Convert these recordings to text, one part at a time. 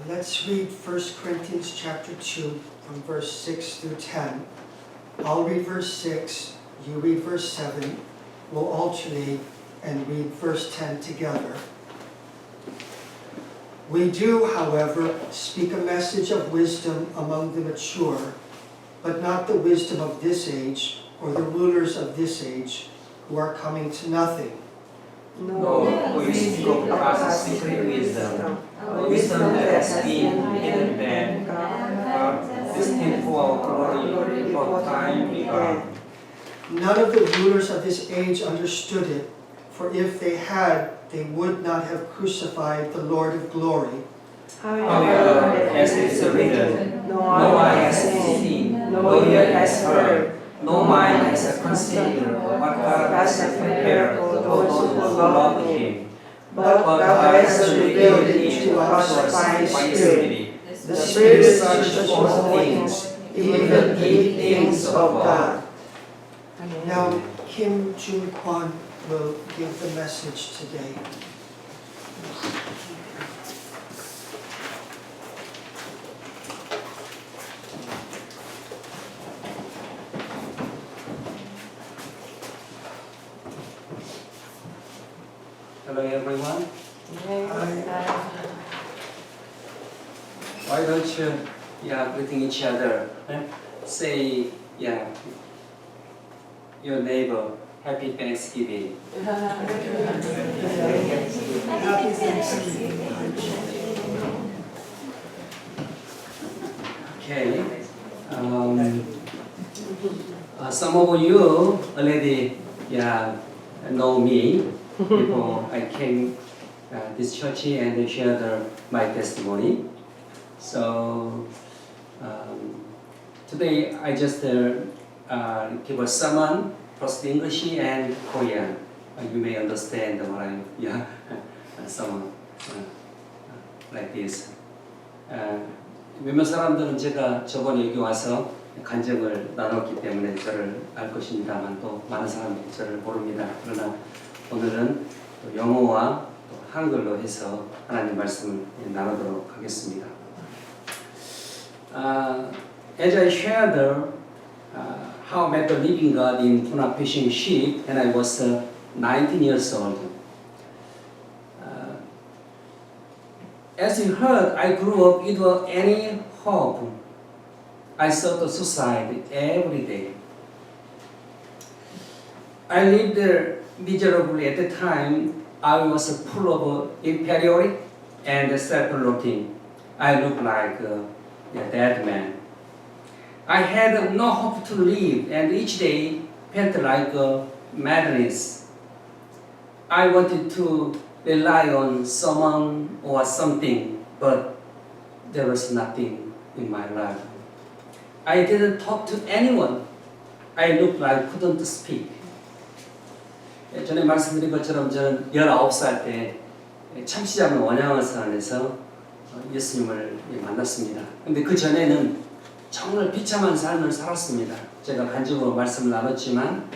Let's read 1 Corinthians chapter 2 from verse 6 through 10. I'll read verse 6, you read verse 7. We'll alternate and read verse 10 together. We do, however, speak a message of wisdom among the mature, but not the wisdom of this age or the rulers of this age who are coming to nothing. No, we speak of God's secret wisdom, a wisdom that has been hidden then, but destined for our glory before time began. None of the rulers of this age understood it, for if they had, they would not have crucified the Lord of glory. However, as it is written, no eye has seen, no ear has heard, no mind has considered what God has prepared for those who love Him. But God has revealed it to us by His Spirit. The Spirit searches all things, even the deep things of God. Now, Kim Jun Kwan will give the message today. Hello everyone. Why don't you greeting each other? Say your neighbor Happy Thanksgiving. Okay. Some of you already know me before I came this church and shared my testimony. So today I just give a sermon, first English and Korean. You may understand what I'm sermon like this. 몇몇 사람들은 제가 저번에 여기 와서 간증을 나눴기 때문에 저를 알 것입니다만 또 많은 사람들이 저를 모릅니다. 그러나 오늘은 또 영어와 또 한글로 해서 하나님 말씀을 나누도록 하겠습니다. As I shared how I met the living God in Puna fishing ship when I was 19 years old. As you heard, I grew up without any hope. I thought suicide every day. I lived miserably at the time. I was full of inferiority and self-loathing. I looked like a dead man. I had no hope to live, and each day felt like a madness. I wanted to rely on someone or something, but there was nothing in my life. I didn't talk to anyone. I looked like I couldn't speak. 전에 말씀드린 것처럼 저는 19살 때 참시자분 원양어선에서 예수님을 만났습니다. 근데 그 전에는 정말 비참한 삶을 살았습니다. 제가 간증으로 말씀을 나눴지만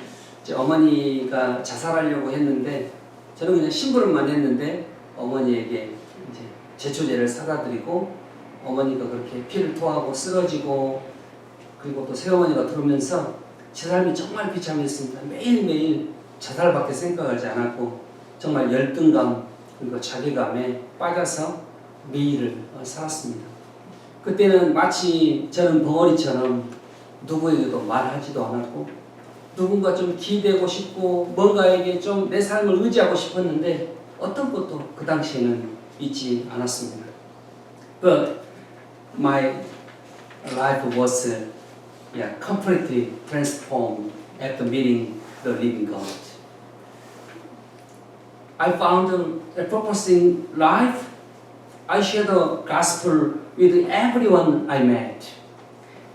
제 어머니가 자살하려고 했는데 저는 그냥 심부름만 했는데 어머니에게 이제 제초제를 사다 드리고 어머니가 그렇게 피를 토하고 쓰러지고 그리고 또 새어머니가 들어오면서 제 삶이 정말 비참했습니다. 매일매일 자살밖에 생각하지 않았고 정말 열등감 그리고 자괴감에 빠져서 매일을 살았습니다. 그때는 마치 저는 벙어리처럼 누구에게도 말하지도 않았고 누군가 좀 기대고 싶고 뭔가에게 좀 내 삶을 의지하고 싶었는데 어떤 것도 그 당시에는 있지 않았습니다. But my life was completely transformed after meeting the living God. I found a purpose in life. I shared the gospel with everyone I met.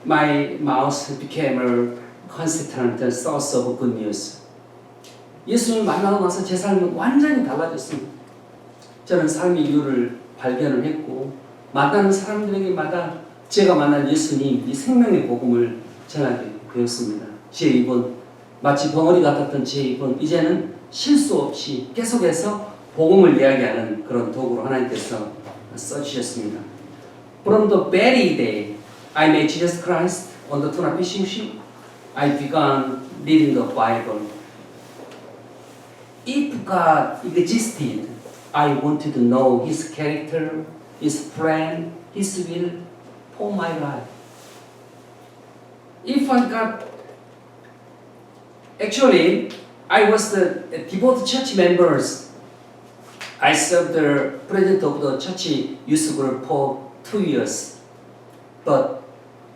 My mouth became a consistent source of good news. 예수님을 만나고 나서 제 삶은 완전히 달라졌습니다. 저는 삶의 이유를 발견을 했고 만나는 사람들에게마다 제가 만난 예수님, 이 생명의 복음을 전하게 되었습니다. 제 입은 마치 벙어리 같았던 제 입은 이제는 실수 없이 계속해서 복음을 이야기하는 그런 도구로 하나님께서 써주셨습니다. From the very day I met Jesus Christ on the tuna fishing ship, I began reading the Bible. If God existed, I wanted to know His character, His plan, His will for my life. If I got, actually, I was the devoted church members. I served the president of the church youth group for 2 years, but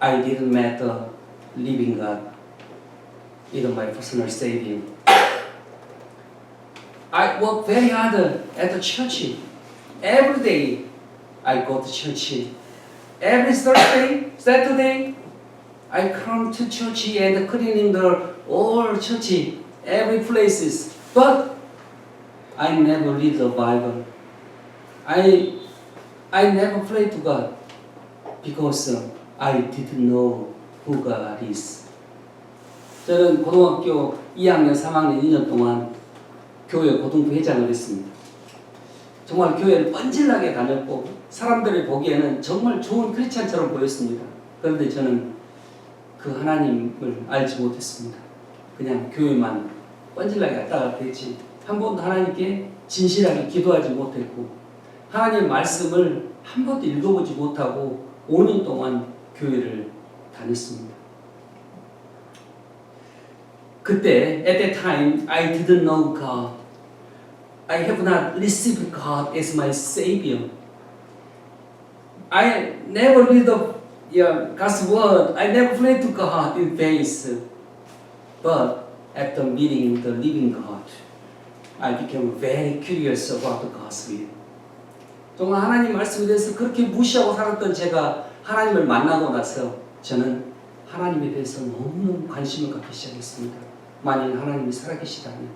I didn't meet the living God, either my personal Savior. I work very hard at the church. Every day I go to church. Every Thursday, Saturday, I come to church and cleaning the all church, every places. But I never read the Bible. I never pray to God because I didn't know who God is. 저는 고등학교 2학년, 3학년 2년 동안 교회 고등부 회장을 했습니다. 정말 교회를 뻔질나게 다녔고 사람들이 보기에는 정말 좋은 크리스찬처럼 보였습니다. 그런데 저는 그 하나님을 알지 못했습니다. 그냥 교회만 뻔질나게 왔다 갔다 했지 한 번도 하나님께 진실하게 기도하지 못했고 하나님의 말씀을 한 번도 읽어보지 못하고 5년 동안 교회를 다녔습니다. 그때 at that time I didn't know God. I have not received God as my Savior. I never read God's word. I never pray to God in faith. But after meeting the living God, I became very curious about God's will. 정말 하나님 말씀에 대해서 그렇게 무시하고 살았던 제가 하나님을 만나고 나서 저는 하나님에 대해서 너무너무 관심을 갖기 시작했습니다. 만일 하나님이 살아계시다면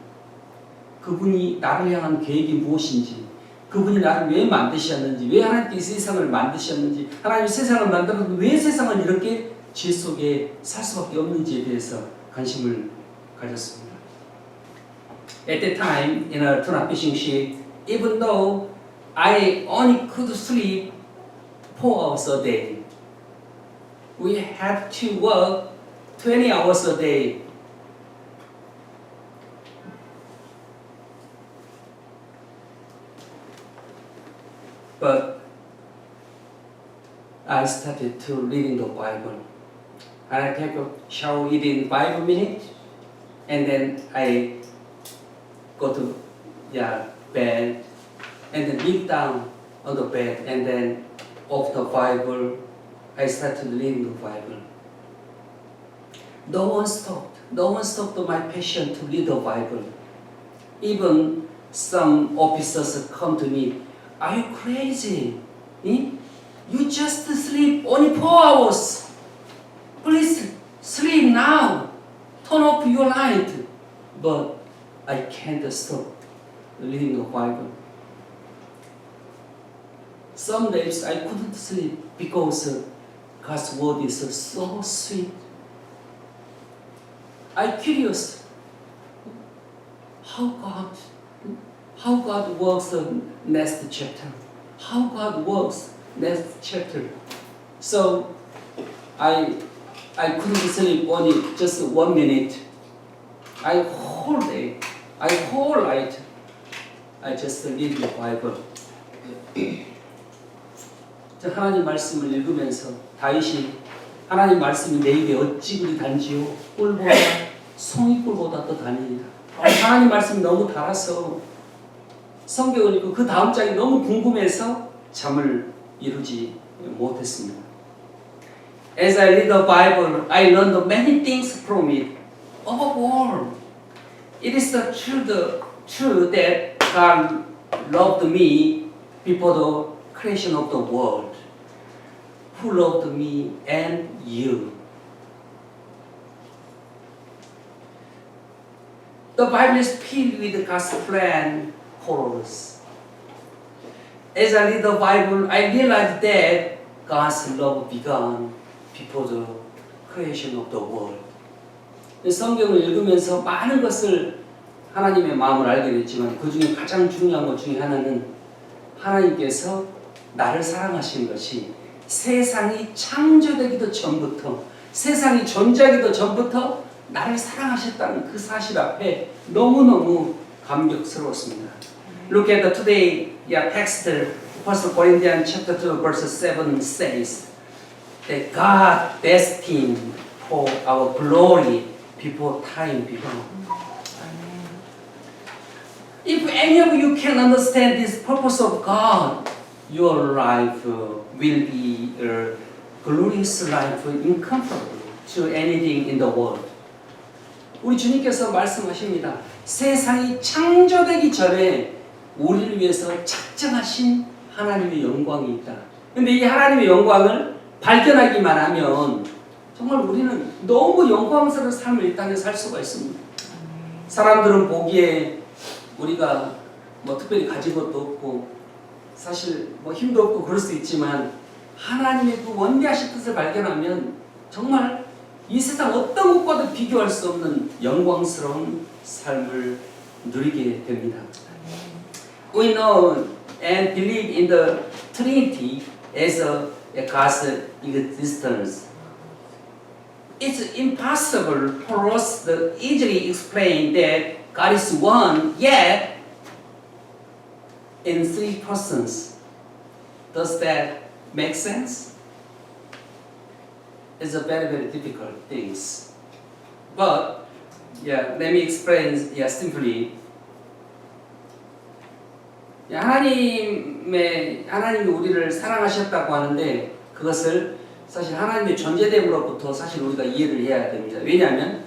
그분이 나를 향한 계획이 무엇인지, 그분이 나를 왜 만드셨는지, 왜 하나님께 이 세상을 만드셨는지, 하나님이 세상을 만들어도 왜 세상을 이렇게 죄 속에 살 수밖에 없는지에 대해서 관심을 가졌습니다. At that time, in a tuna fishing ship, even though I only could sleep 4 hours a day, we had to work 20 hours a day. But I started to reading the Bible. And I take a shower within 5 minutes, and then I go to bed, and then kneel down on the bed, and then off the Bible, I started reading the Bible. No one stopped my passion to read the Bible. Even some officers come to me. Are you crazy? You just sleep only 4 hours. Please sleep now. Turn off your light. But I can't stop reading the Bible. Some days I couldn't sleep because God's word is so sweet. I'm curious how God works the next chapter. How God works next chapter. So I couldn't sleep only just 1 minute. Whole night, I just read the Bible. 하나님 말씀을 읽으면서 다윗이 하나님 말씀이 내 입에 어찌 그리 단지요 꿀보다 송이꿀보다 더 다니리라. 하나님 말씀이 너무 달아서 성경을 읽고 그 다음 장이 너무 궁금해서 잠을 이루지 못했습니다. As I read the Bible, I learned many things from it. Above all, it is the truth that God loved me before the creation of the world. Who loved me and you. The Bible is filled with God's plan for us. As I read the Bible, I realized that God's love began before the creation of the world. 성경을 읽으면서 많은 것을 하나님의 마음을 알게 됐지만 그 중에 가장 중요한 것 중에 하나는 하나님께서 나를 사랑하시는 것이 세상이 창조되기도 전부터, 세상이 존재하기도 전부터 나를 사랑하셨다는 그 사실 앞에 너무너무 감격스러웠습니다. Look at the today text, 1 Corinthians chapter 2 verse 7 says that God destined for our glory before time began. If any of you can understand this purpose of God, your life will be a glorious life, incomparable to anything in the world. 우리 주님께서 말씀하십니다. 세상이 창조되기 전에 우리를 위해서 작정하신 하나님의 영광이 있다. 근데 이 하나님의 영광을 발견하기만 하면 정말 우리는 너무 영광스러운 삶을 이 땅에 살 수가 있습니다. 사람들은 보기에 우리가 뭐 특별히 가진 것도 없고 사실 뭐 힘도 없고 그럴 수 있지만 하나님의 그 원대하신 뜻을 발견하면 정말 이 세상 어떤 것과도 비교할 수 없는 영광스러운 삶을 누리게 됩니다. We know and believe in the Trinity as a God's existence. It's impossible for us to easily explain that God is one, yet in three persons. Does that make sense? It's a very, very difficult thing. But, let me explain simply. 하나님이 우리를 사랑하셨다고 하는데 그것을 사실 하나님의 존재됨으로부터 사실 우리가 이해를 해야 됩니다. 왜냐하면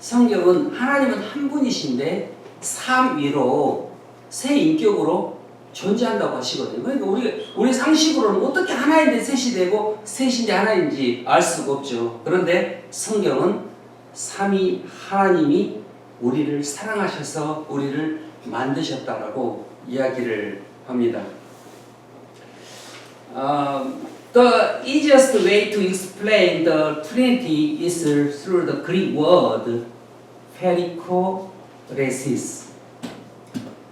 성경은 하나님은 한 분이신데 삼위로 세 인격으로 존재한다고 하시거든요. 그러니까 우리 상식으로는 어떻게 하나인데 셋이 되고 셋인데 하나인지 알 수가 없죠. 그런데 성경은 삼위 하나님이 우리를 사랑하셔서 우리를 만드셨다라고 이야기를 합니다. The easiest way to explain the Trinity is through the Greek word perichoresis.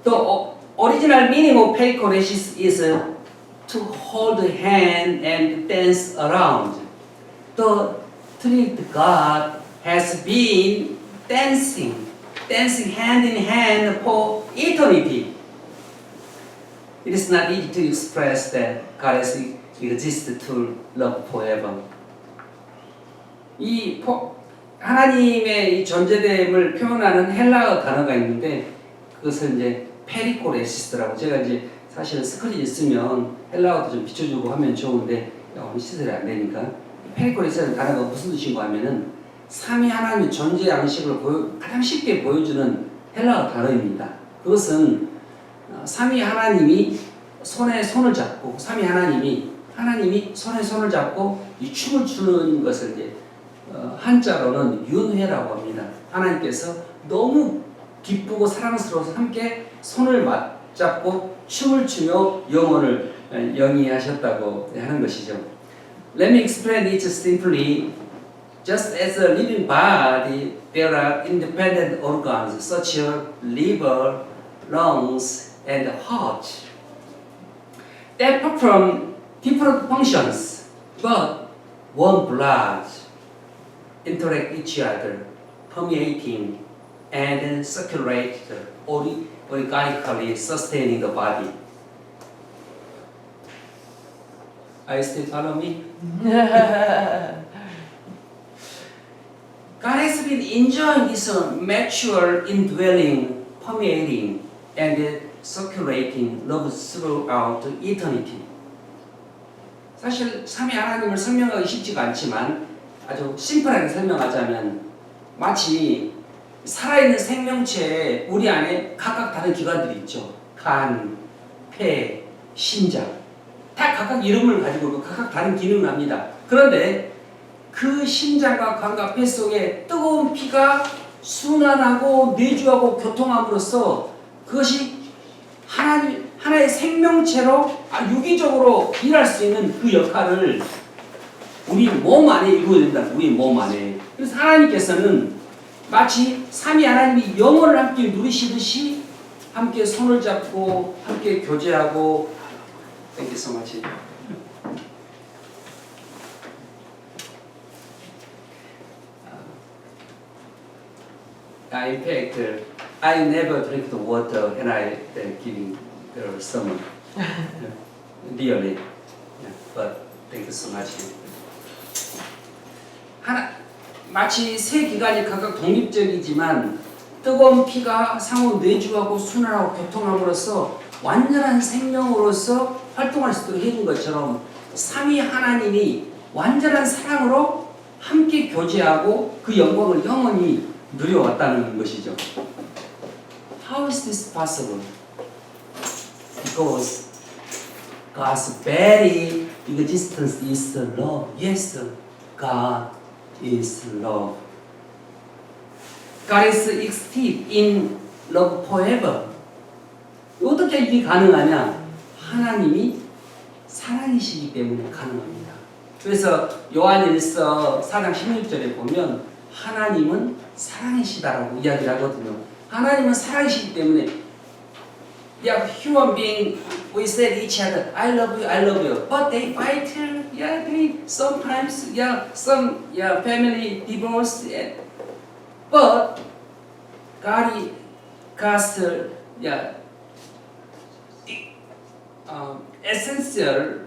The original meaning of perichoresis is to hold the hand and dance around. The Trinity God has been dancing hand in hand for eternity. It is not easy to express that God has existed to love forever. 하나님의 이 존재됨을 표현하는 헬라어 단어가 있는데 그것을 이제 페리코레시스라고 제가 이제 사실은 스크린 있으면 헬라어도 좀 비춰주고 하면 좋은데 오늘 시설이 안 되니까 페리코레시스라는 단어가 무슨 뜻인가 하면은 삼위 하나님의 존재 양식을 가장 쉽게 보여주는 헬라어 단어입니다. 그것은 삼위 하나님이 손에 손을 잡고 하나님이 손에 손을 잡고 이 춤을 추는 것을 이제 한자로는 윤회라고 합니다. 하나님께서 너무 기쁘고 사랑스러워서 함께 손을 맞잡고 춤을 추며 영혼을 영위하셨다고 하는 것이죠. Let me explain it simply. Just as a living body, there are independent organs such as liver, lungs, and heart that perform different functions, but one blood interact each other, permeating and circulate organically, sustaining the body. Are you still follow me? God has been enjoying this mature indwelling, permeating, and circulating love throughout eternity. 사실 삼위 하나님을 설명하기 쉽지가 않지만 아주 심플하게 설명하자면 마치 살아있는 생명체에 우리 안에 각각 다른 기관들이 있죠. 간, 폐, 심장 다 각각 이름을 가지고 있고 각각 다른 기능을 합니다. 그런데 그 심장과 간과 폐 속에 뜨거운 피가 순환하고 내주하고 교통함으로써 그것이 하나의 생명체로 유기적으로 일할 수 있는 그 역할을 우리 몸 안에 이루어야 된다. 우리 몸 안에. 그래서 하나님께서는 마치 삼위 하나님이 영혼을 함께 누리시듯이 함께 손을 잡고 함께 교제하고 Thank you so much. In fact, I never drink the water when I giving the sermon. Really. Yeah, but thank you so much. 마치 세 기관이 각각 독립적이지만 뜨거운 피가 상호 내주하고 순환하고 교통함으로써 완전한 생명으로서 활동할 수 있도록 해준 것처럼 삼위 하나님이 완전한 사랑으로 함께 교제하고 그 영광을 영원히 누려왔다는 것이죠. How is this possible? Because God's very existence is love. Yes, God is love. God is existed in love forever. 어떻게 이게 가능하냐? 하나님이 사랑이시기 때문에 가능합니다. 그래서 요한일서 4장 16절에 보면 하나님은 사랑이시다라고 이야기를 하거든요. 하나님은 사랑이시기 때문에 yeah, human being, we said each other, I love you, but they fight, yeah, they sometimes, yeah, some, yeah, family divorce, but God's, yeah, essential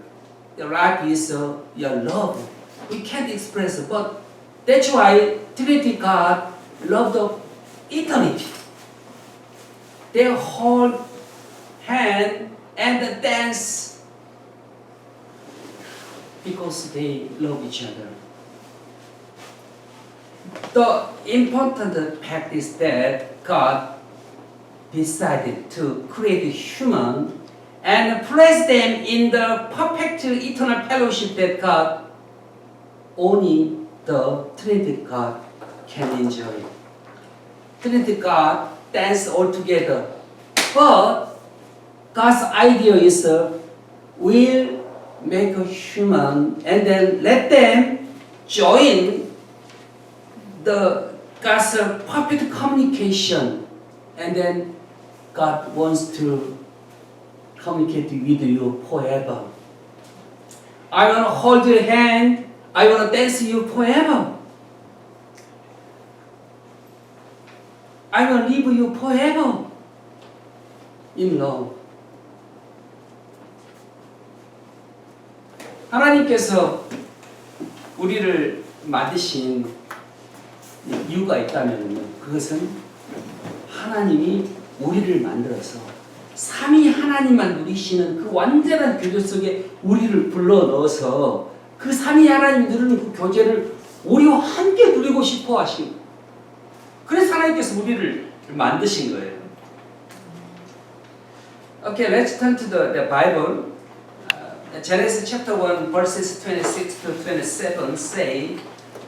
life is your love. We can't express it, but that's why Trinity God loved eternity. They hold hand and dance because they love each other. The important fact is that God decided to create human and place them in the perfect eternal fellowship that God, only the Trinity God can enjoy. Trinity God dance all together, but God's idea is we'll make a human and then let them join the God's perfect communication, and then God wants to communicate with you forever. I want to hold your hand. I want to dance with you forever. I want to live with you forever in love. 하나님께서 우리를 만드신 이유가 있다면 그것은 하나님이 우리를 만들어서 삼위 하나님만 누리시는 그 완전한 교제 속에 우리를 불러넣어서 그 삼위 하나님이 누리는 그 교제를 우리와 함께 누리고 싶어 하신, 그래서 하나님께서 우리를 만드신 거예요. Okay, let's turn to the Bible. Genesis chapter 1 verses 26 to 27 say,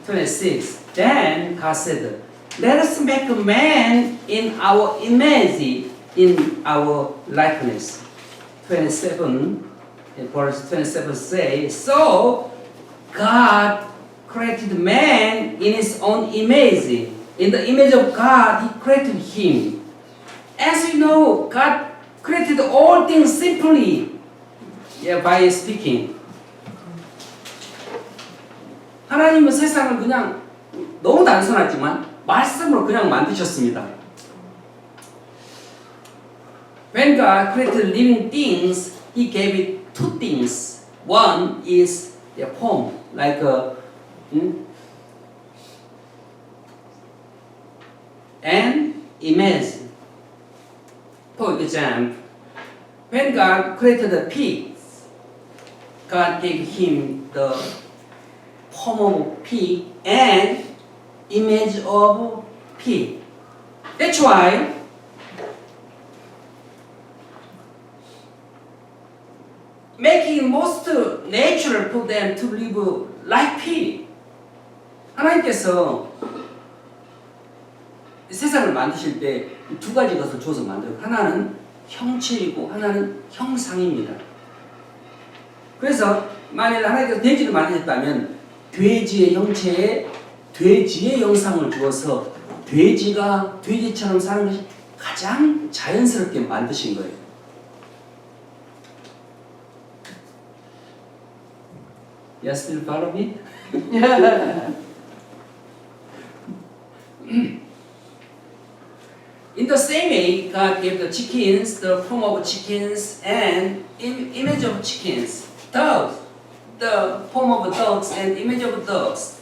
26, then God said, let us make a man in our image, in our likeness. 27, verse 27 say, so God created man in his own image. In the image of God, he created him. As you know, God created all things simply, by speaking. 하나님은 세상을 그냥 너무 단순하지만 말씀으로 그냥 만드셨습니다. When God created living things, He gave it two things. One is a form, like an image. For example, when God created the pig, God gave him the form of pig and image of pig. That's why making most natural for them to live like pig. 하나님께서 세상을 만드실 때 두 가지 것을 주어서 만들어요. 하나는 형체이고 하나는 형상입니다. 그래서 만일 하나님께서 돼지를 만드셨다면 돼지의 형체에 돼지의 형상을 주어서 돼지가 돼지처럼 사는 것이 가장 자연스럽게 만드신 거예요. You still follow me? day, God gave the chickens, the form of chickens and image of chickens. Dogs, the form of dogs and image of dogs.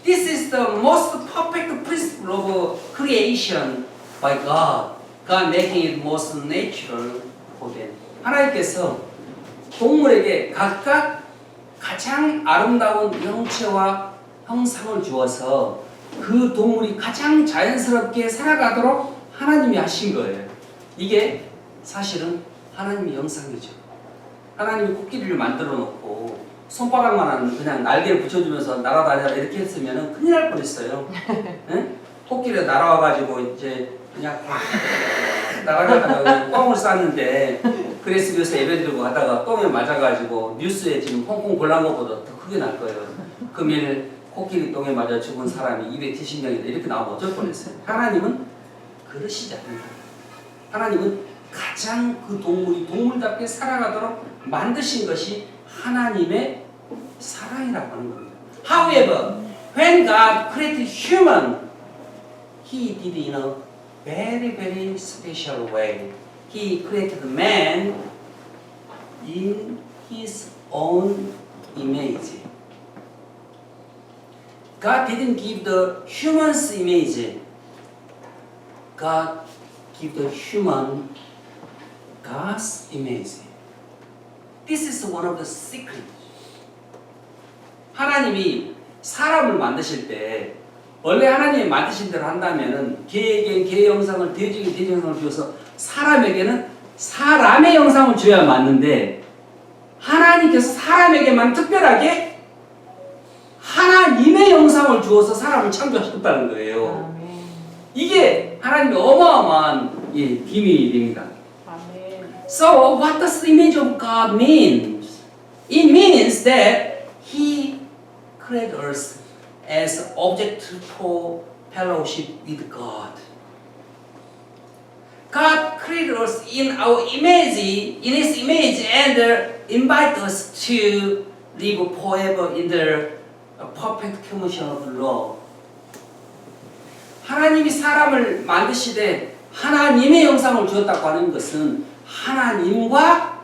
This is the most perfect principle of creation by God. God making it most natural for them. 하나님께서 동물에게 각각 가장 아름다운 형체와 형상을 주어서 그 동물이 가장 자연스럽게 살아가도록 하나님이 하신 거예요. 이게 사실은 하나님의 영상이죠. 하나님이 코끼리를 만들어 놓고 손바닥만한 그냥 날개를 붙여주면서 날아다녀라 이렇게 했으면 큰일 날 뻔했어요. 응? 코끼리가 날아와가지고 이제 그냥 날아가다가 똥을 쌌는데 그레스비에서 예배 드리고 하다가 똥에 맞아가지고 뉴스에 지금 홍콩 골란 것보다 더 크게 날 거예요. 금일 코끼리 똥에 맞아 죽은 사람이 270명이다 이렇게 나오면 어쩔 뻔했어요. 하나님은 그러시지 않는다. 하나님은 가장 그 동물이 동물답게 살아가도록 만드신 것이 하나님의 사랑이라고 하는 겁니다. However, when God created human, He did it in a very, very special way. He created man in His own image. God didn't give the human's image. God gave the human God's image. This is one of the secrets. 하나님이 사람을 만드실 때 원래 하나님이 만드신 대로 한다면은 개에게 개의 형상을, 돼지에게 돼지 형상을 주어서 사람에게는 사람의 형상을 줘야 맞는데 하나님께서 사람에게만 특별하게 하나님의 형상을 주어서 사람을 창조하셨다는 거예요. 이게 하나님의 어마어마한 비밀입니다. So what does the image of God mean? It means that He created us as object for fellowship with God. God created us in our image, in His image, and invite us to live forever in the perfect communion of love. 하나님이 사람을 만드시되 하나님의 형상을 주었다고 하는 것은 하나님과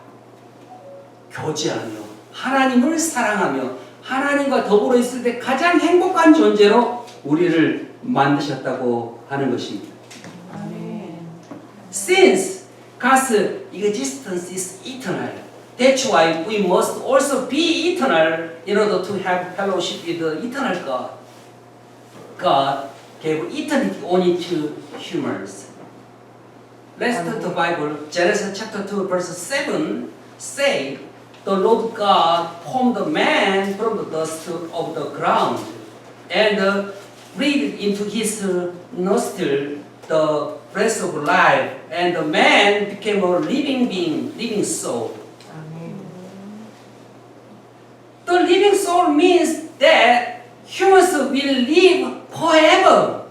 교제하며 하나님을 사랑하며 하나님과 더불어 있을 때 가장 행복한 존재로 우리를 만드셨다고 하는 것입니다. Since God's existence is eternal, that's why we must also be eternal in order to have fellowship with the eternal God. God gave eternity only to humans. Let's turn to the Bible. Genesis chapter 2 verse 7 say, the Lord God formed man from the dust of the ground and breathed into his nostril the breath of life, and the man became a living being, living soul. The living soul means that humans will live forever.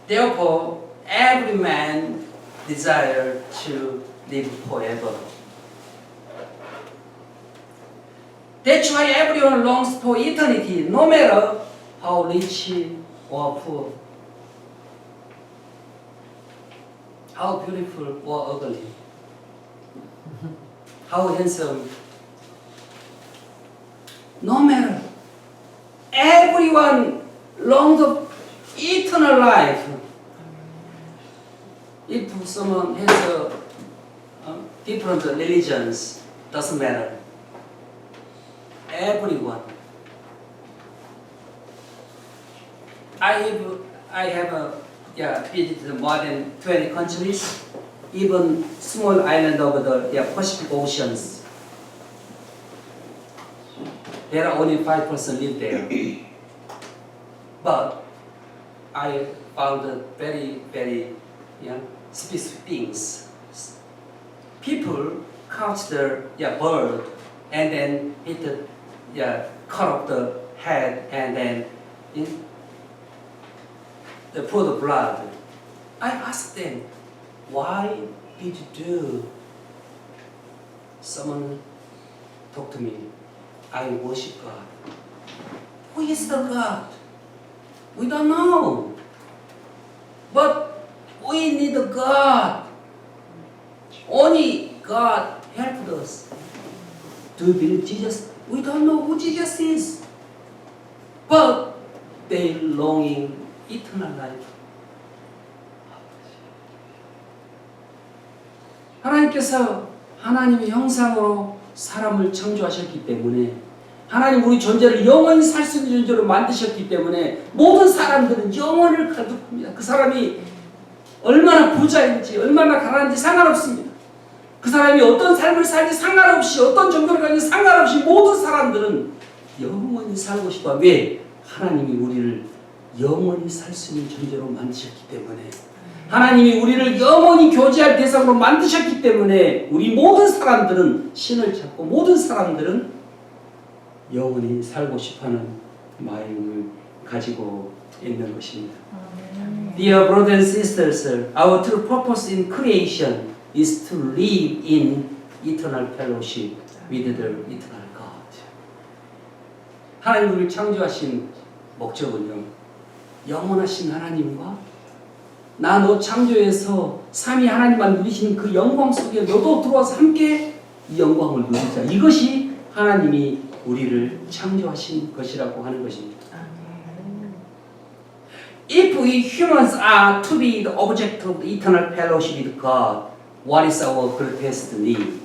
Therefore, every man desires to live forever. That's why everyone longs for eternity, no matter how rich or poor, how beautiful or ugly, how handsome. No matter. Everyone longs for eternal life. If someone has different religions, doesn't matter. Everyone. I have visited more than 20 countries, even small island of the Pacific Oceans. There are only 5% live there. But I found very, very specific things. People catch the bird and then cut off the head and then they pour the blood. I asked them, why did you do? Someone talked to me. I worship God. Who is the God? We don't know. But we need God. Only God helped us. Do you believe Jesus? We don't know who Jesus is. But they longing eternal life. 하나님께서 하나님의 형상으로 사람을 창조하셨기 때문에 하나님 우리 존재를 영원히 살 수 있는 존재로 만드셨기 때문에 모든 사람들은 영혼을 거듭합니다. 그 사람이 얼마나 부자인지 얼마나 가난한지 상관없습니다. 그 사람이 어떤 삶을 살지 상관없이 어떤 정도를 가진지 상관없이 모든 사람들은 영원히 살고 싶어. 왜? 하나님이 우리를 영원히 살 수 있는 존재로 만드셨기 때문에 하나님이 우리를 영원히 교제할 대상으로 만드셨기 때문에 우리 모든 사람들은 신을 찾고 모든 사람들은 영원히 살고 싶어하는 마음을 가지고 있는 것입니다. Dear brothers and sisters, our true purpose in creation is to live in eternal fellowship with the eternal God. 하나님 우리를 창조하신 목적은요, 영원하신 하나님과 나 너 창조해서 삼위 하나님만 누리시는 그 영광 속에 너도 들어와서 함께 이 영광을 누리자. 이것이 하나님이 우리를 창조하신 것이라고 하는 것입니다. If we humans are to be the object of the eternal fellowship with God, what is our greatest need?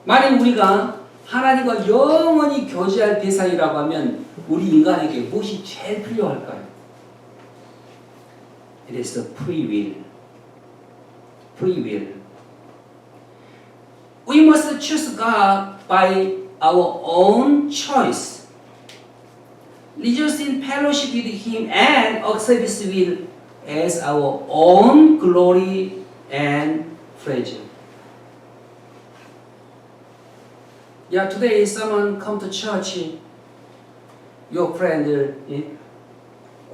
만약 우리가 하나님과 영원히 교제할 대상이라고 하면 우리 인간에게 무엇이 제일 필요할까요? It is the free will. Free will. We must choose God by our own choice. Rejoice in fellowship with Him and accept His will as our own glory and pleasure. Yeah, today someone come to church. Your friend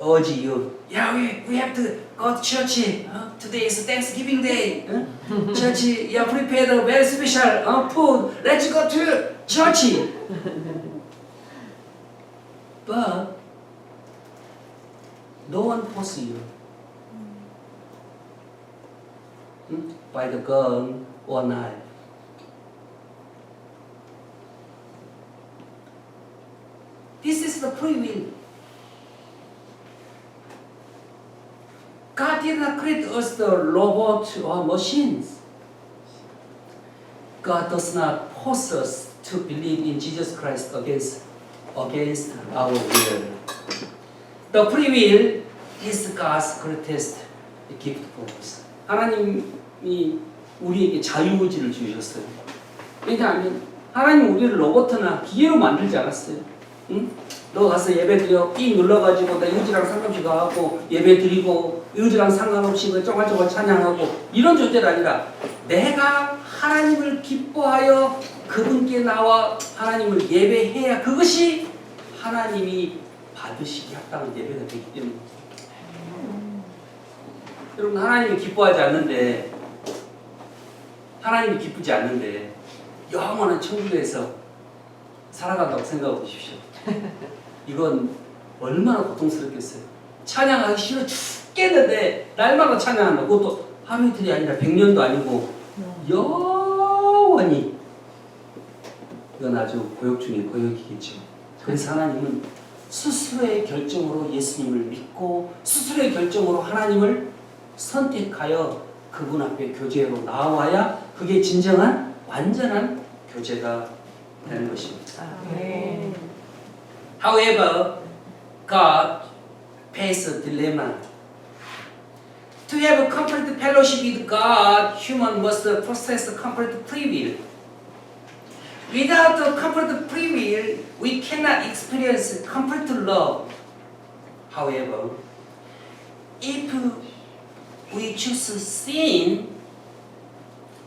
urge you. Yeah, we have to go to church. Today is Thanksgiving Day. Church, you prepared a very special food. Let's go to church. But no one force you by the gun or knife. This is the free will. God did not create us the robot or machines. God does not force us to believe in Jesus Christ against our will. The free will is God's greatest gift for us. 하나님이 우리에게 자유의지를 주셨어요. 왜냐하면 하나님 우리를 로봇이나 기계로 만들지 않았어요. 응? 너 가서 예배 드려 삥 눌러가지고 나 의지랑 상관없이 가고 예배 드리고 의지랑 상관없이 쫑알쫑알 찬양하고 이런 존재가 아니라 내가 하나님을 기뻐하여 그분께 나와 하나님을 예배해야 그것이 하나님이 받으시기 합당한 예배가 되기 때문에 여러분 하나님이 기뻐하지 않는데 하나님이 기쁘지 않는데 영원한 천국에서 살아간다고 생각해 보십시오. 이건 얼마나 고통스럽겠어요. 찬양하기 싫어 죽겠는데 날마다 찬양한다. 그것도 하루 이틀이 아니라 100년도 아니고 영원히. 이건 아주 고역 중에 고역이겠죠. 그래서 하나님은 스스로의 결정으로 예수님을 믿고 스스로의 결정으로 하나님을 선택하여 그분 앞에 교제로 나와야 그게 진정한 완전한 교제가 되는 것입니다. However, God faces a dilemma. To have a complete fellowship with God, human must possess a complete free will. Without a complete free will, we cannot experience complete love. However, if we choose sin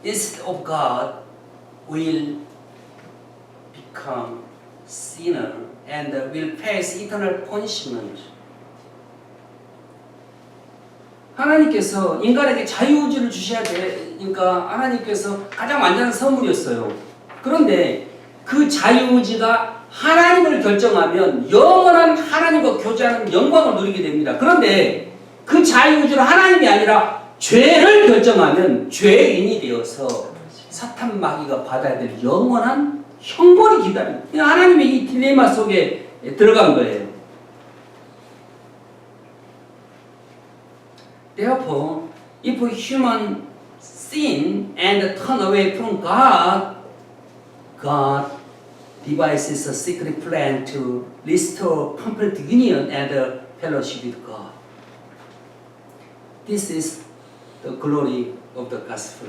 instead of God, we'll become sinner and will face eternal punishment. 하나님께서 인간에게 자유의지를 주셔야 되니까 하나님께서 가장 완전한 선물이었어요. 그런데 그 자유의지가 하나님을 결정하면 영원한 하나님과 교제하는 영광을 누리게 됩니다. 그런데 그 자유의지로 하나님이 아니라 죄를 결정하면 죄인이 되어서 사탄 마귀가 받아야 될 영원한 형벌이 기다립니다. 하나님의 이 딜레마 속에 들어간 거예요. Therefore, if human sin and turn away from God, God devises a secret plan to restore complete union and fellowship with God. This is the glory of the gospel.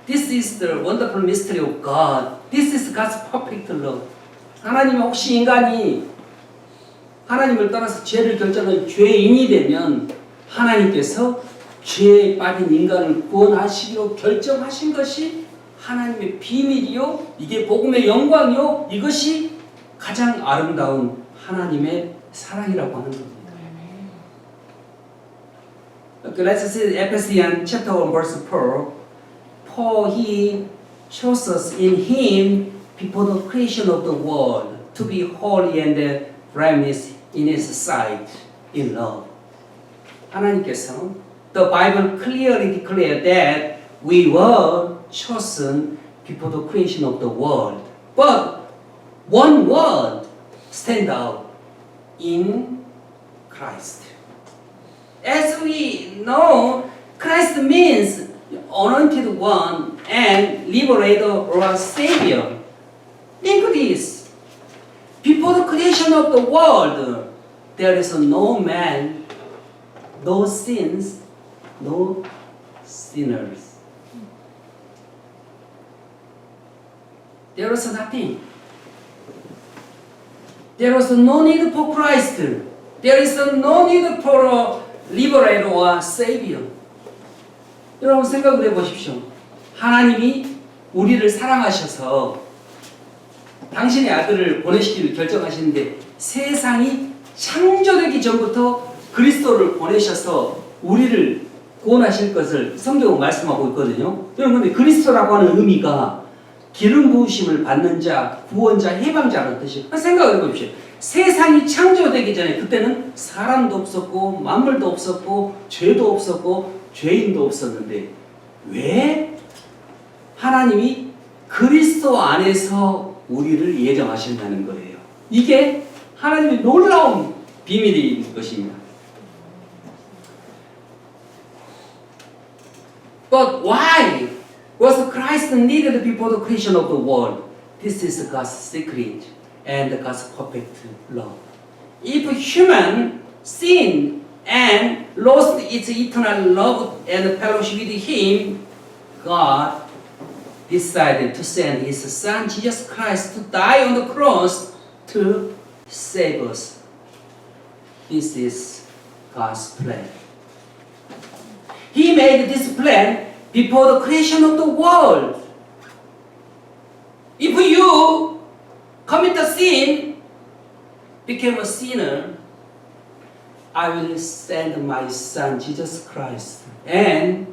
This is the wonderful mystery of God. This is God's perfect love. 하나님 혹시 인간이 하나님을 떠나서 죄를 결정한 죄인이 되면 하나님께서 죄에 빠진 인간을 구원하시기로 결정하신 것이 하나님의 비밀이요, 이게 복음의 영광이요, 이것이 가장 아름다운 하나님의 사랑이라고 하는 겁니다. Okay, let's see Ephesians chapter 1 verse 4. For he chose us in him before the creation of the world to be holy and blameless in his sight in love. 하나님께서 the Bible clearly declared that we were chosen before the creation of the world. But one word stand out in Christ. As we know, Christ means anointed one and liberator or savior. Think this. Before the creation of the world, there is no man, no sins, no sinners. There was nothing. There was no need for Christ. There is no need for a liberator or savior. 여러분 생각을 해보십시오. 하나님이 우리를 사랑하셔서 당신의 아들을 보내시기를 결정하시는데 세상이 창조되기 전부터 그리스도를 보내셔서 우리를 구원하실 것을 성경은 말씀하고 있거든요. 여러분 근데 그리스도라고 하는 의미가 기름 부으심을 받는 자, 구원자, 해방자라는 뜻이에요. 생각을 해보십시오. 세상이 창조되기 전에 그때는 사람도 없었고 만물도 없었고 죄도 없었고 죄인도 없었는데 왜 하나님이 그리스도 안에서 우리를 예정하신다는 거예요. 이게 하나님의 놀라운 비밀인 것입니다. But why was Christ needed before the creation of the world? This is God's secret and God's perfect love. If human sin and lost its eternal love and fellowship with Him, God decided to send His Son Jesus Christ to die on the cross to save us. This is God's plan. He made this plan before the creation of the world. If you commit a sin, became a sinner, I will send my Son Jesus Christ and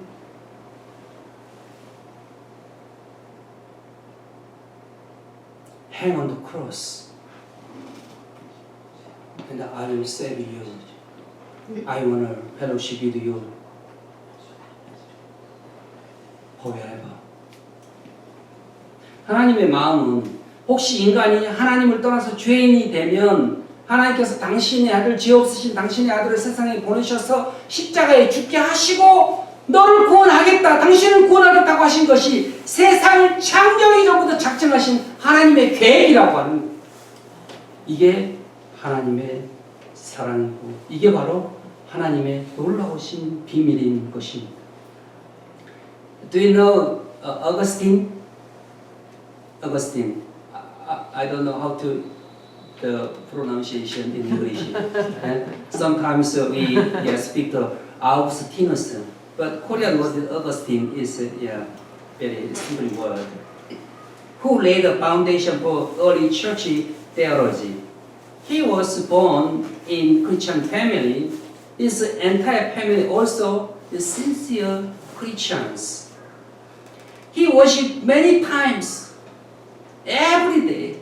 hang on the cross, and I will save you. I want to fellowship with you forever. 하나님의 마음은 혹시 인간이 하나님을 떠나서 죄인이 되면 하나님께서 당신의 아들, 죄 없으신 당신의 아들을 세상에 보내셔서 십자가에 죽게 하시고 너를 구원하겠다, 당신을 구원하겠다고 하신 것이 세상을 창조하기 전부터 작정하신 하나님의 계획이라고 하는, 이게 하나님의 사랑이고 이게 바로 하나님의 놀라우신 비밀인 것입니다. Do you know Augustine? Augustine. I don't know how to the pronunciation in English. Sometimes we speak the Augustinus, but Korean word Augustine is very simple word. Who laid the foundation for early church theology? He was born in Christian family. His entire family also is sincere Christians. He worshipped many times, every day.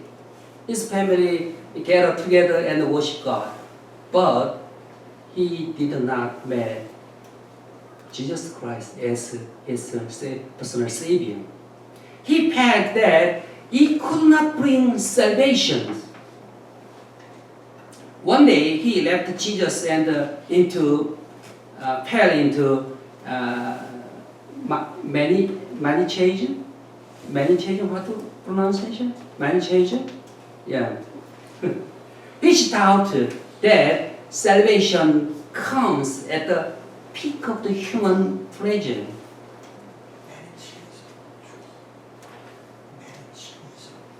his family gather together and worship God. But he did not meet Jesus Christ as his personal Savior. He felt that he could not bring salvation. One day he left Jesus and fell into Manichaeism. What to pronunciation? Manichaeism? Yeah. Which thought that salvation comes at the peak of the human pleasure.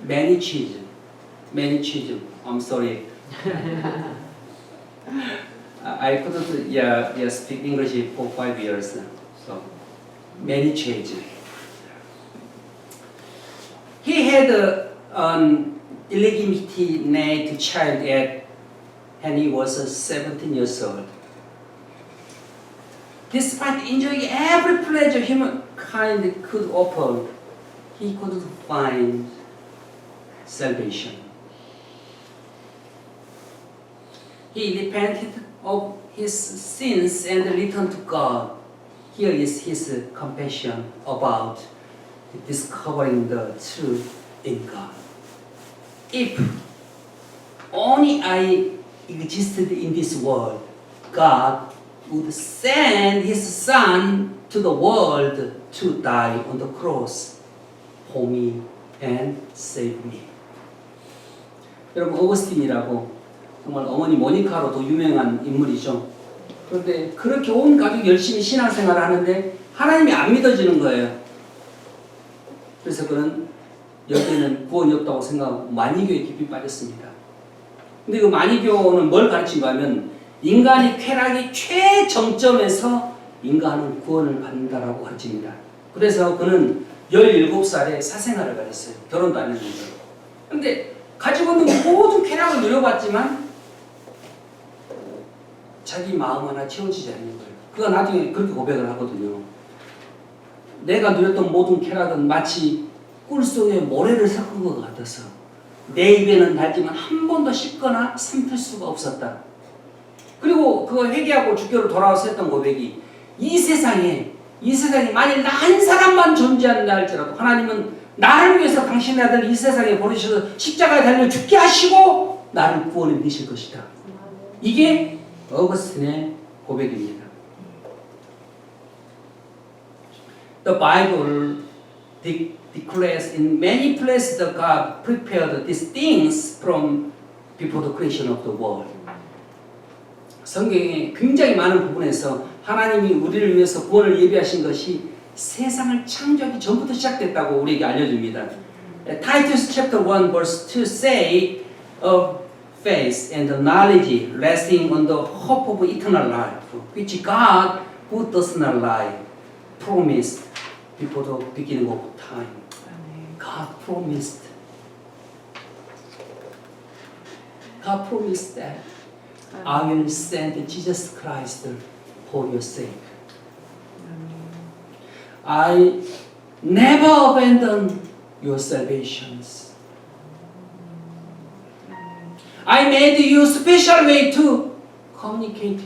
Manichaeism. I'm sorry. I couldn't speak English for 5 years. So, Manichaeism. He had an illegitimate child when he was 17 years old. Despite enjoying every pleasure humankind could offer, he couldn't find salvation. He repented of his sins and returned to God. Here is his compassion about discovering the truth in God. If only I existed in this world, God would send his son to the world to die on the cross for me and save me. 여러분, 어거스틴이라고 정말 어머니 모니카로도 유명한 인물이죠. 그런데 그렇게 온 가족이 열심히 신앙생활을 하는데 하나님이 안 믿어지는 거예요. 그래서 그는 여기에는 구원이 없다고 생각하고 마니교에 깊이 빠졌습니다. 근데 그 마니교는 뭘 가르친가 하면 인간이 쾌락이 최정점에서 인간은 구원을 받는다라고 가르칩니다. 그래서 그는 17살에 사생활을 가졌어요. 결혼도 안 했는데. 근데 가지고 있는 모든 쾌락을 누려봤지만 자기 마음 하나 채워지지 않는 거예요. 그가 나중에 그렇게 고백을 하거든요. 내가 누렸던 모든 쾌락은 마치 꿀속에 모래를 섞은 것 같아서 내 입에는 달지만 한 번도 씹거나 삼킬 수가 없었다. 그리고 그거 회개하고 주교로 돌아와서 했던 고백이 이 세상에 만일 나 한 사람만 존재한다 할지라도 하나님은 나를 위해서 당신의 아들 이 세상에 보내셔서 십자가에 달려 죽게 하시고 나를 구원해 주실 것이다. 이게 어거스틴의 고백입니다. The Bible declares in many places that God prepared these things from before the creation of the world. 성경에 굉장히 많은 부분에서 하나님이 우리를 위해서 구원을 예비하신 것이 세상을 창조하기 전부터 시작됐다고 우리에게 알려줍니다. Titus chapter 1 verse 2 say of faith and knowledge resting on the hope of eternal life, which God, who does not lie, promised before the beginning of time. God promised that I will send Jesus Christ for your sake. I never abandon your salvations. I made you special way to communicate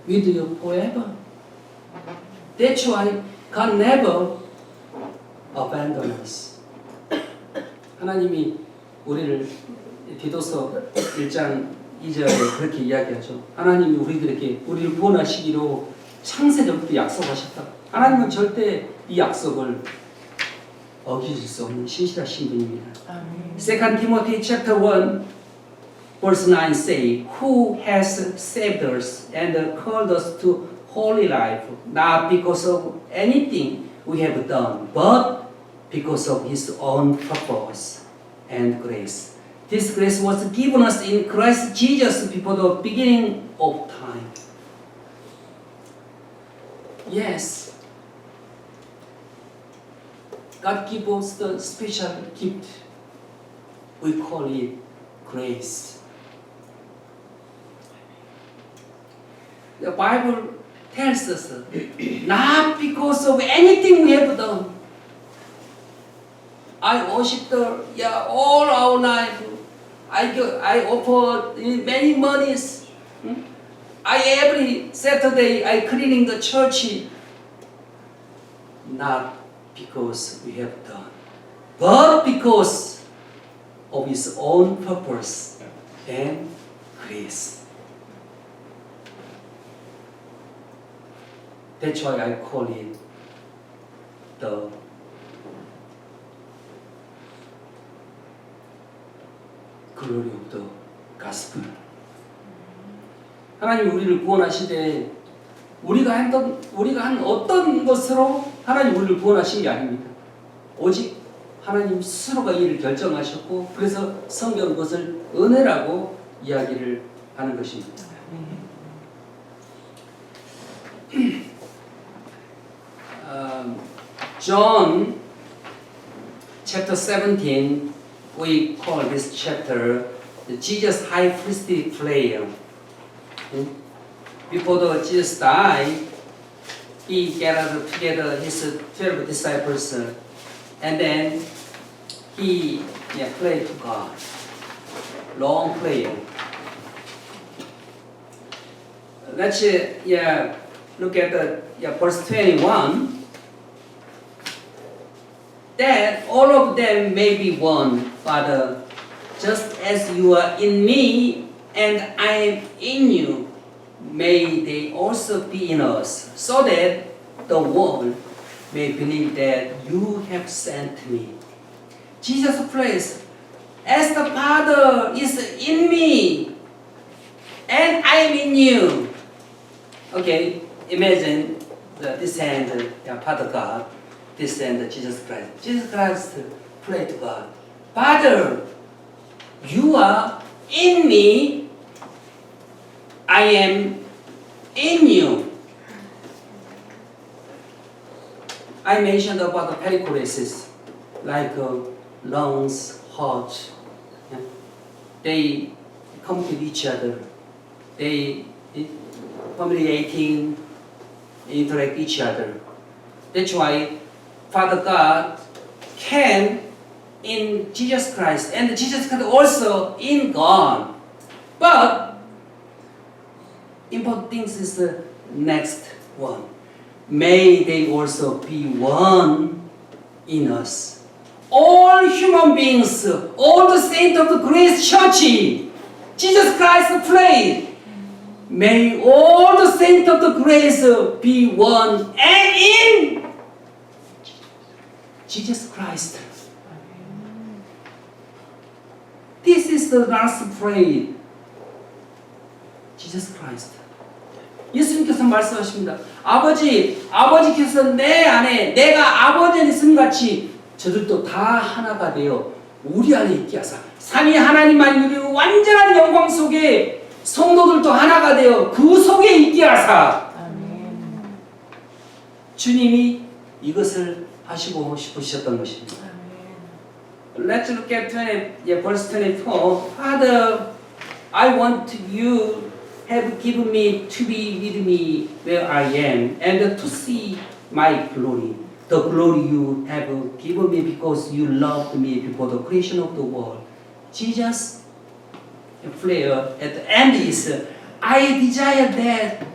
with you forever. That's why God never abandons us. 하나님이 우리를 디도서 1장 2절에 그렇게 이야기하죠. 하나님이 우리를 구원하시기로 창세전부터 약속하셨다. 하나님은 절대 이 약속을 어기실 수 없는 신실하신 분입니다. 2 Timothy chapter 1 verse 9 say, Who has saved us and called us to holy life, not because of anything we have done, but because of His own purpose and grace. This grace was given us in Christ Jesus before the beginning of time. Yes, God gives us the special gift. We call it grace. The Bible tells us not because of anything we have done. I worship all our life. I offer many monies. Every Saturday I cleaning the church. Not because we have done, but because of His own purpose and grace. That's why I call it the glory of the gospel. 하나님 우리를 구원하시되 우리가 한 어떤 것으로 하나님 우리를 구원하신 게 아닙니다. 오직 하나님 스스로가 이를 결정하셨고 그래서 성경 그것을 은혜라고 이야기를 하는 것입니다. John chapter 17, we call this chapter the Jesus high priestly prayer. Before Jesus died, He gathered together His 12 disciples and then He prayed to God. Long prayer. Let's look at the verse 21. That all of them may be one, Father, just as you are in me and I am in you. May they also be in us, so that the world may believe that you have sent me. Jesus prays, as the Father is in me and I am in you. Okay, imagine this hand, Father God, this hand, Jesus Christ. Jesus Christ prayed to God, Father, you are in me, I am in you. I mentioned about the perichoresis, like lungs, heart. They complete each other. They communicating, interact each other. That's why Father God can in Jesus Christ, and Jesus Christ also in God. But important things is the next one. May they also be one in us. All human beings, all the saints of the Grace Church, Jesus Christ prayed. May all the saints of the grace be one and in Jesus Christ. This is the last prayer. Jesus Christ. 예수님께서 말씀하십니다. 아버지께서 내 안에 내가 아버지 안에 있음 같이 저들도 다 하나가 되어 우리 안에 있게 하사 삼위 하나님만 이루는 완전한 영광 속에 성도들도 하나가 되어 그 속에 있게 하사. 주님이 이것을 하시고 싶으셨던 것입니다. Let's look at verse 24. Father, I want you have given me to be with me where I am and to see my glory. The glory you have given me because you loved me before the creation of the world. Jesus' prayer at the end is, I desire that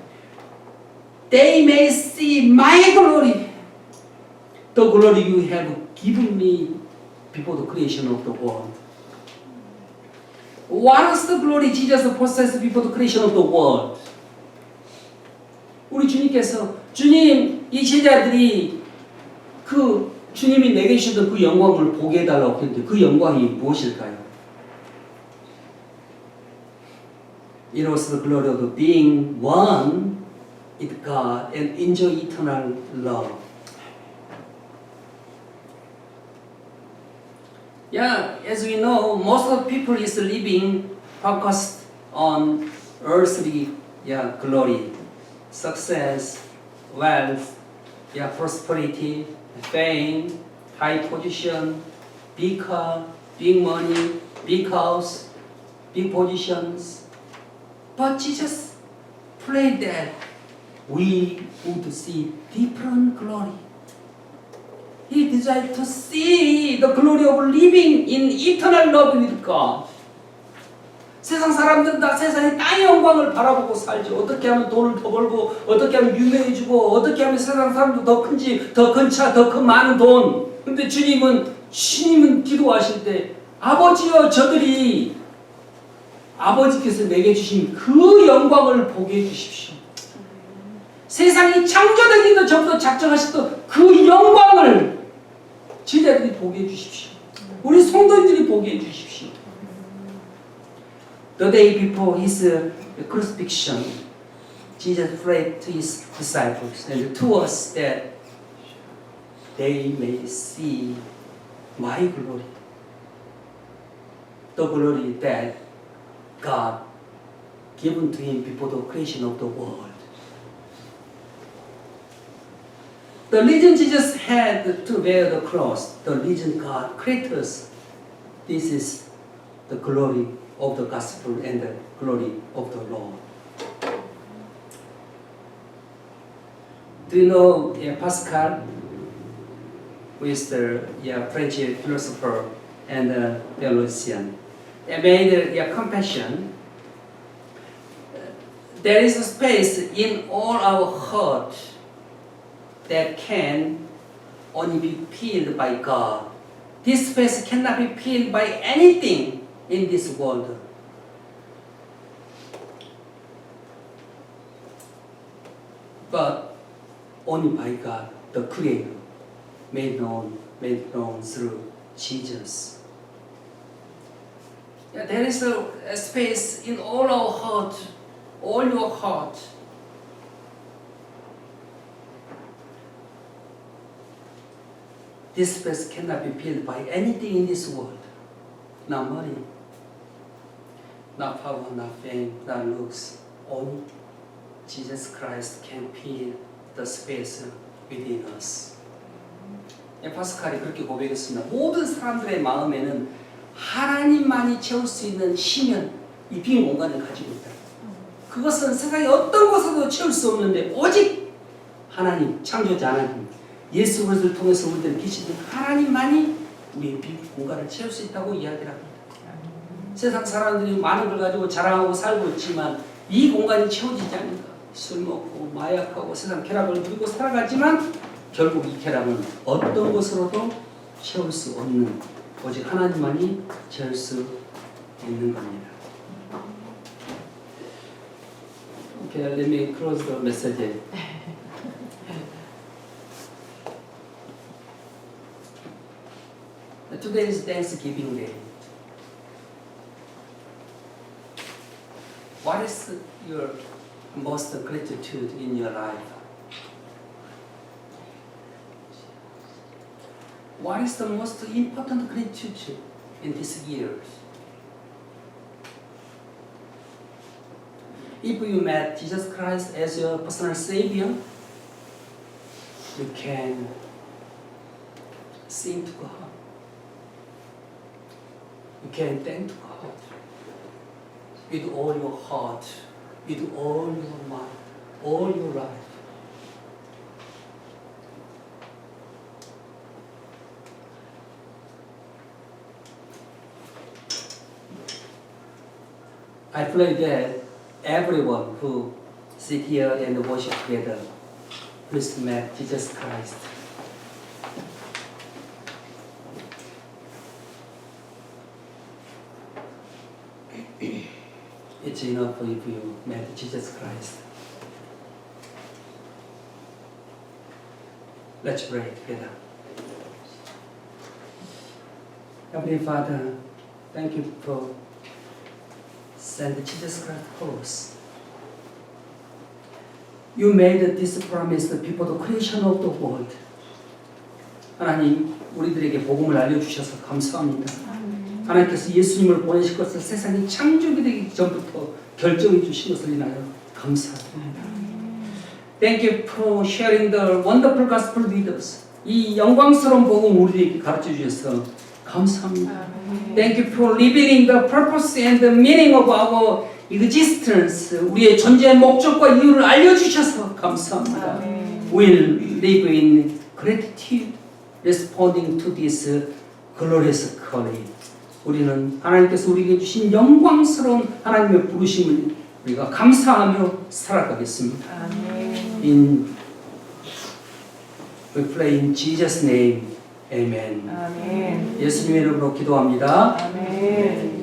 they may see my glory. The glory you have given me before the creation of the world. What is the glory Jesus possessed before the creation of the world? 우리 주님께서 이 제자들이 그 주님이 내게 주셨던 그 영광을 보게 해달라고 했는데 그 영광이 무엇일까요? It was the glory of being one with God and enjoy eternal love. Yeah, as we know, most of the people is living focused on earthly glory, success, wealth, prosperity, fame, high position, big car, big money, big house, big positions. But Jesus prayed that we would see different glory. He desire to see the glory of living in eternal love with God. 세상 사람들은 다 세상의 땅의 영광을 바라보고 살죠. 어떻게 하면 돈을 더 벌고, 어떻게 하면 유명해지고, 어떻게 하면 세상 사람도 더 큰 집, 더 큰 차, 더 큰 많은 돈. 근데 주님은 기도하실 때 아버지여 저들이 아버지께서 내게 주신 그 영광을 보게 해주십시오. 세상이 창조되기도 전부터 작정하셨던 그 영광을 제자들이 보게 해주십시오. 우리 성도들이 보게 해주십시오. The day before his crucifixion, Jesus prayed to his disciples and to us that they may see my glory. The glory that God given to him before the creation of the world. The reason Jesus had to bear the cross, the reason God created us, this is the glory of the gospel and the glory of the Lord. Do you know Pascal, who is the French philosopher and theologian? They made compassion. There is a space in all our heart that can only be filled by God. This space cannot be filled by anything in this world. But only by God, the Creator, made known through Jesus. There is a space in all our heart, all your heart. This space cannot be filled by anything in this world. Not money, not power, not fame, not looks. Only Jesus Christ can fill the space within us. 파스칼이 그렇게 고백했습니다. 모든 사람들의 마음에는 하나님만이 채울 수 있는 심연, 이 빈 공간을 가지고 있다. 그것은 세상의 어떤 것으로도 채울 수 없는데 오직 하나님, 창조자 하나님, 예수 그리스도를 통해서 우리들 계시는 하나님만이 우리의 빈 공간을 채울 수 있다고 이야기를 합니다. 세상 사람들이 많은 걸 가지고 자랑하고 살고 있지만 이 공간이 채워지지 않는가. 술 먹고 마약하고 세상 쾌락을 누리고 살아가지만 결국 이 쾌락은 어떤 것으로도 채울 수 없는 오직 하나님만이 채울 수 있는 겁니다. Okay, let me close the message. Today is Thanksgiving Day. What is your most gratitude in your life? What is the most important gratitude in these years? If you met Jesus Christ as your personal Savior, you can sing to God. You can thank God with all your heart, with all your mind, all your life. I pray that everyone who sit here and worship together, please meet Jesus Christ. It's enough if you met Jesus Christ. Let's pray together. Heavenly Father, thank you for sending Jesus Christ for us. You made this promise before the creation of the world. 하나님, 우리들에게 복음을 알려주셔서 감사합니다. 하나님께서 예수님을 보내실 것을 세상이 창조되기 되기 전부터 결정해 주신 것을 인하여 감사합니다. Thank you for sharing the wonderful gospel with us. 이 영광스러운 복음 우리에게 가르쳐 주셔서 감사합니다. Thank you for revealing the purpose and the meaning of our existence. 우리의 존재의 목적과 이유를 알려주셔서 감사합니다. We'll live in gratitude responding to this glorious calling. 우리는 하나님께서 우리에게 주신 영광스러운 하나님의 부르심을 우리가 감사하며 살아가겠습니다. We pray in Jesus' name. Amen. 아멘. 예수님의 이름으로 기도합니다. 아멘.